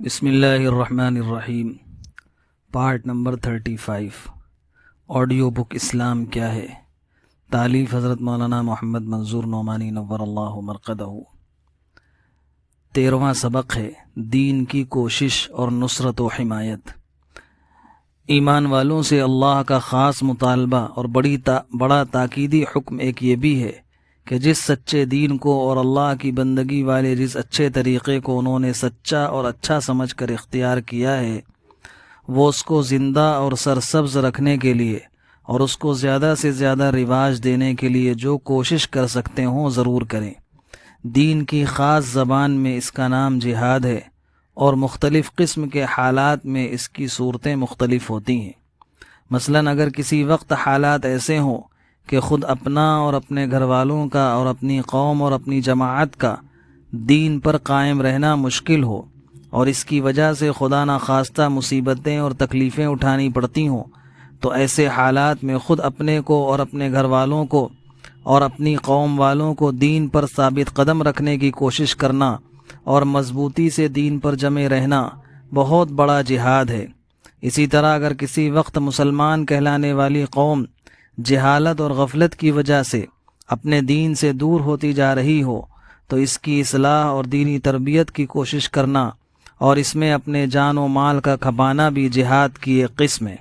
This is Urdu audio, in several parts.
بسم اللہ الرحمن الرحیم۔ پارٹ نمبر 35، آڈیو بک اسلام کیا ہے؟ تالیف حضرت مولانا محمد منظور نعمانی نور اللہ مرقدہ۔ 13واں سبق ہے دین کی کوشش اور نصرت و حمایت۔ ایمان والوں سے اللہ کا خاص مطالبہ اور بڑا تاکیدی حکم ایک یہ بھی ہے کہ جس سچے دین کو اور اللہ کی بندگی والے جس اچھے طریقے کو انہوں نے سچا اور اچھا سمجھ کر اختیار کیا ہے، وہ اس کو زندہ اور سرسبز رکھنے کے لیے اور اس کو زیادہ سے زیادہ رواج دینے کے لیے جو کوشش کر سکتے ہوں ضرور کریں۔ دین کی خاص زبان میں اس کا نام جہاد ہے، اور مختلف قسم کے حالات میں اس کی صورتیں مختلف ہوتی ہیں۔ مثلاً اگر کسی وقت حالات ایسے ہوں کہ خود اپنا اور اپنے گھر والوں کا اور اپنی قوم اور اپنی جماعت کا دین پر قائم رہنا مشکل ہو، اور اس کی وجہ سے خدا نخواستہ مصیبتیں اور تکلیفیں اٹھانی پڑتی ہوں، تو ایسے حالات میں خود اپنے کو اور اپنے گھر والوں کو اور اپنی قوم والوں کو دین پر ثابت قدم رکھنے کی کوشش کرنا اور مضبوطی سے دین پر جمے رہنا بہت بڑا جہاد ہے۔ اسی طرح اگر کسی وقت مسلمان کہلانے والی قوم جہالت اور غفلت کی وجہ سے اپنے دین سے دور ہوتی جا رہی ہو، تو اس کی اصلاح اور دینی تربیت کی کوشش کرنا اور اس میں اپنے جان و مال کا کھپانا بھی جہاد کی ایک قسم ہے۔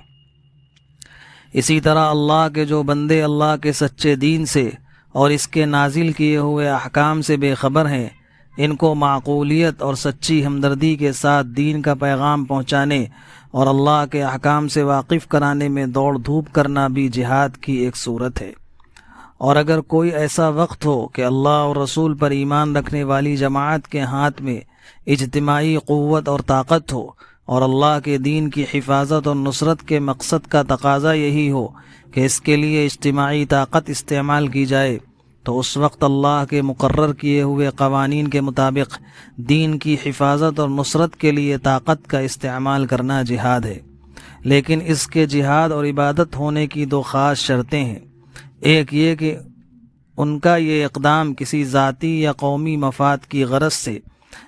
اسی طرح اللہ کے جو بندے اللہ کے سچے دین سے اور اس کے نازل کیے ہوئے احکام سے بے خبر ہیں، ان کو معقولیت اور سچی ہمدردی کے ساتھ دین کا پیغام پہنچانے اور اللہ کے احکام سے واقف کرانے میں دوڑ دھوپ کرنا بھی جہاد کی ایک صورت ہے۔ اور اگر کوئی ایسا وقت ہو کہ اللہ اور رسول پر ایمان رکھنے والی جماعت کے ہاتھ میں اجتماعی قوت اور طاقت ہو، اور اللہ کے دین کی حفاظت اور نصرت کے مقصد کا تقاضا یہی ہو کہ اس کے لیے اجتماعی طاقت استعمال کی جائے، تو اس وقت اللہ کے مقرر کیے ہوئے قوانین کے مطابق دین کی حفاظت اور نصرت کے لیے طاقت کا استعمال کرنا جہاد ہے۔ لیکن اس کے جہاد اور عبادت ہونے کی دو خاص شرطیں ہیں۔ ایک یہ کہ ان کا یہ اقدام کسی ذاتی یا قومی مفاد کی غرض سے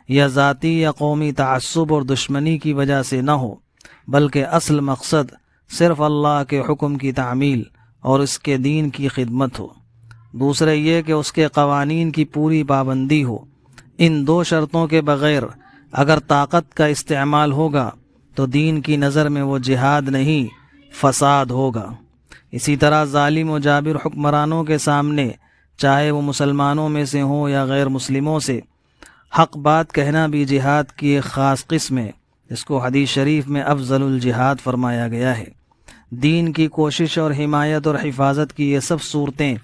یا ذاتی یا قومی تعصب اور دشمنی کی وجہ سے نہ ہو، بلکہ اصل مقصد صرف اللہ کے حکم کی تعمیل اور اس کے دین کی خدمت ہو۔ دوسرے یہ کہ اس کے قوانین کی پوری پابندی ہو۔ ان دو شرطوں کے بغیر اگر طاقت کا استعمال ہوگا تو دین کی نظر میں وہ جہاد نہیں، فساد ہوگا۔ اسی طرح ظالم و جابر حکمرانوں کے سامنے، چاہے وہ مسلمانوں میں سے ہوں یا غیر مسلموں سے، حق بات کہنا بھی جہاد کی ایک خاص قسم ہے، جس کو حدیث شریف میں افضل الجہاد فرمایا گیا ہے۔ دین کی کوشش اور حمایت اور حفاظت کی یہ سب صورتیں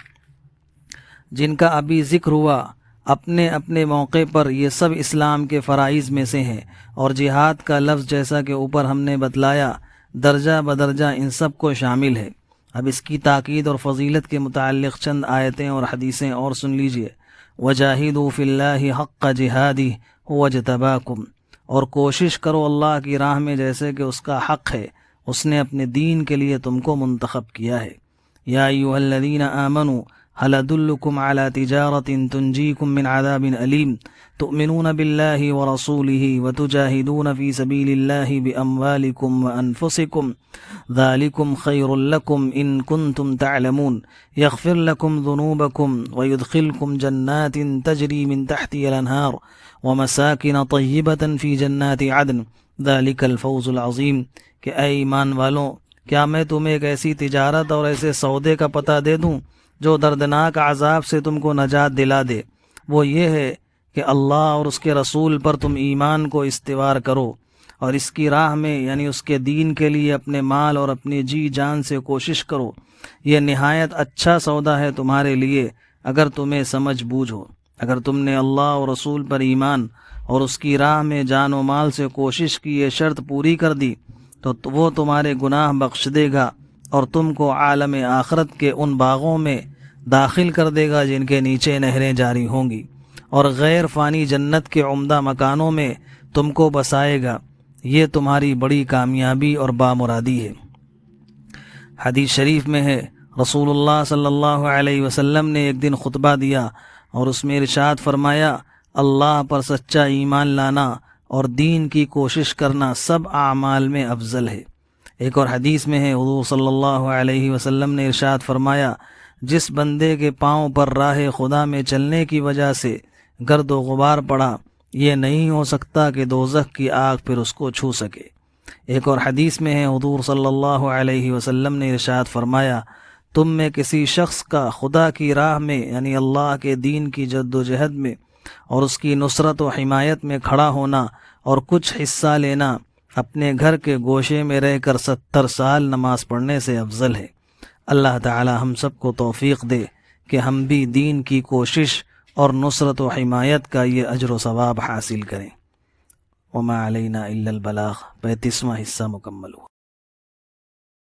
جن کا ابھی ذکر ہوا، اپنے اپنے موقع پر یہ سب اسلام کے فرائض میں سے ہیں، اور جہاد کا لفظ جیسا کہ اوپر ہم نے بتلایا درجہ بدرجہ ان سب کو شامل ہے۔ اب اس کی تاکید اور فضیلت کے متعلق چند آیتیں اور حدیثیں اور سن لیجئے۔ وَجَاهِدُوا فِي اللَّهِ حَقَّ جِهَادِهِ هُوَ اجْتَبَاكُمْ، اور کوشش کرو اللہ کی راہ میں جیسے کہ اس کا حق ہے، اس نے اپنے دین کے لیے تم کو منتخب کیا ہے۔ یا ایھا الذین آمنوا هل أدلكم على تجارة تنجيكم من عذاب أليم تؤمنون بالله ورسوله وتجاهدون في سبيل الله بأموالكم وأنفسكم ذلكم خير لكم إن كنتم تعلمون يغفر لكم ذنوبكم ويدخلكم جنات تجري من تحتها الأنهار ومساكن طيبة في جنات عدن ذلك الفوز العظيم۔ کہ اے ایمان والوں، کیا میں تمہیں ایک ایسی تجارت اور ایسے سودے کا پتہ دے دوں جو دردناک عذاب سے تم کو نجات دلا دے؟ وہ یہ ہے کہ اللہ اور اس کے رسول پر تم ایمان کو استوار کرو، اور اس کی راہ میں یعنی اس کے دین کے لیے اپنے مال اور اپنی جی جان سے کوشش کرو۔ یہ نہایت اچھا سودا ہے تمہارے لیے اگر تمہیں سمجھ بوجھ ہو۔ اگر تم نے اللہ اور رسول پر ایمان اور اس کی راہ میں جان و مال سے کوشش کی یہ شرط پوری کر دی، تو وہ تمہارے گناہ بخش دے گا اور تم کو عالم آخرت کے ان باغوں میں داخل کر دے گا جن کے نیچے نہریں جاری ہوں گی، اور غیر فانی جنت کے عمدہ مکانوں میں تم کو بسائے گا۔ یہ تمہاری بڑی کامیابی اور بامرادی ہے۔ حدیث شریف میں ہے، رسول اللہ صلی اللہ علیہ وسلم نے ایک دن خطبہ دیا اور اس میں ارشاد فرمایا، اللہ پر سچا ایمان لانا اور دین کی کوشش کرنا سب اعمال میں افضل ہے۔ ایک اور حدیث میں ہے، حضور صلی اللہ علیہ وسلم نے ارشاد فرمایا، جس بندے کے پاؤں پر راہ خدا میں چلنے کی وجہ سے گرد و غبار پڑا، یہ نہیں ہو سکتا کہ دوزخ کی آگ پھر اس کو چھو سکے۔ ایک اور حدیث میں ہے، حضور صلی اللہ علیہ وسلم نے ارشاد فرمایا، تم میں کسی شخص کا خدا کی راہ میں یعنی اللہ کے دین کی جد و جہد میں اور اس کی نصرت و حمایت میں کھڑا ہونا اور کچھ حصہ لینا اپنے گھر کے گوشے میں رہ کر 70 سال نماز پڑھنے سے افضل ہے۔ اللہ تعالی ہم سب کو توفیق دے کہ ہم بھی دین کی کوشش اور نصرت و حمایت کا یہ اجر و ثواب حاصل کریں۔ وما علینا الا البلاغ، 35واں حصہ مکمل ہوا۔